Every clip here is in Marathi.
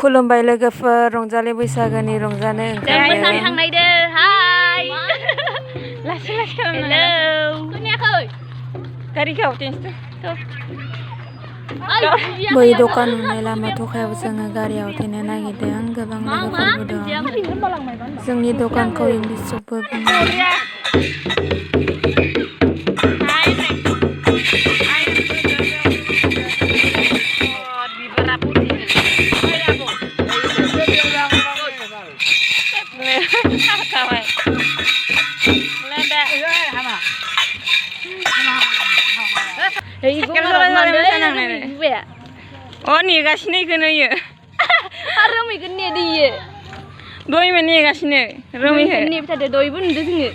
खुलुमबाय लोगोफोर रंजालि बैसागोनि रंजानो मोसानो थांनायदो हाय लासै लासै हेलौ खोनायाखै गारिखौ बै दखान नुनाय लामा थखायाव जोङो गारियाव थेनो नागिरदों गोबां लोगोफोरबो दं जोंनि दखानखौ इंलिसआवबो बुङो नेगासिनो इखौनो आरो रोमैखौ नेदोयो दयमोन नेगासिनो रोमैखौ नेबाय थादो दयबो नुदो जोङो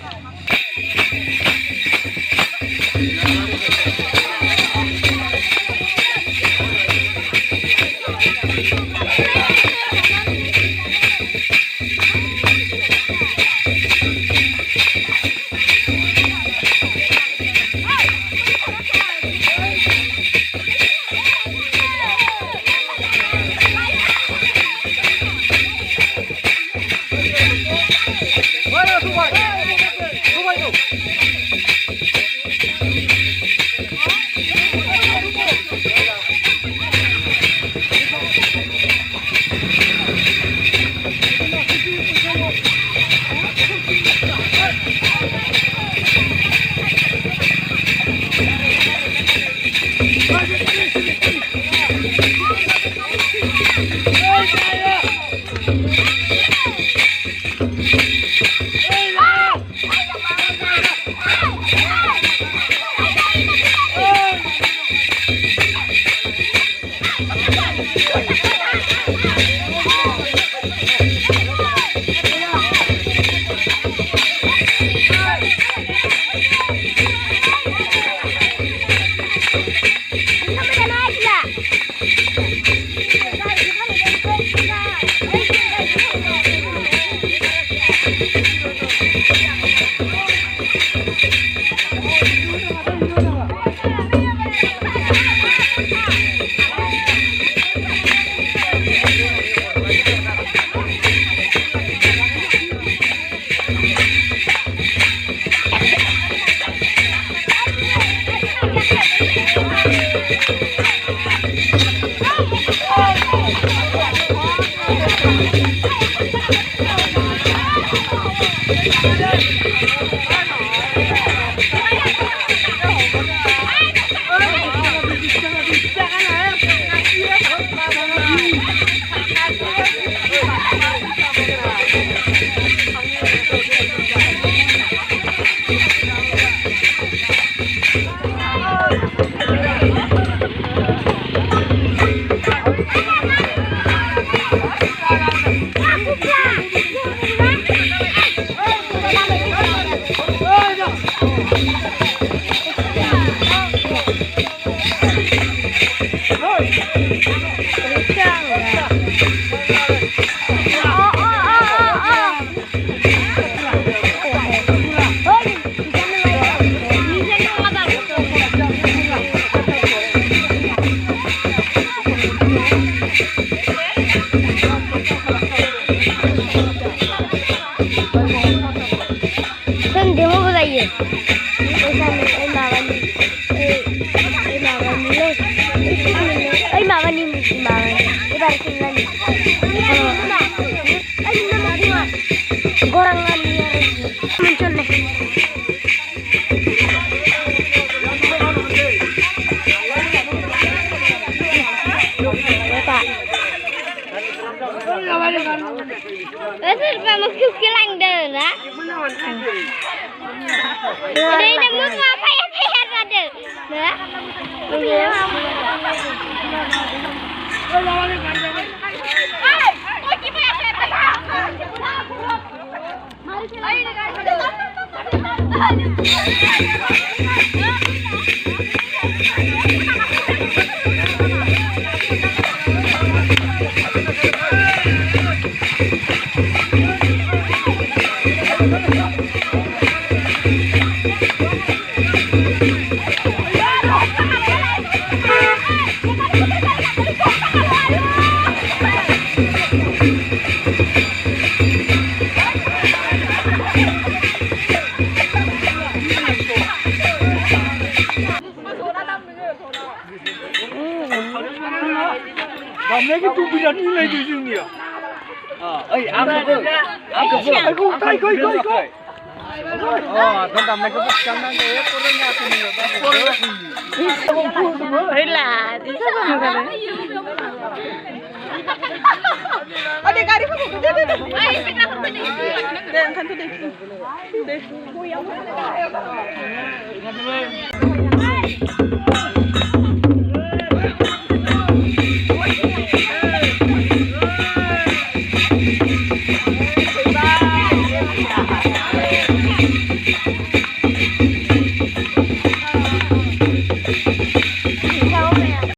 vamos que langdera. Đây là mức hoa phe ra được. Nữa. दामनायखौ तू बिराद मिलायदो जोंनिया ओइ आंखौबो आइखौ थ दामनायखौ थिखांनांगौ फोरोङाखै होला दिसा बामगारो दे गारिफोरखौ दे ओंखानथ' दे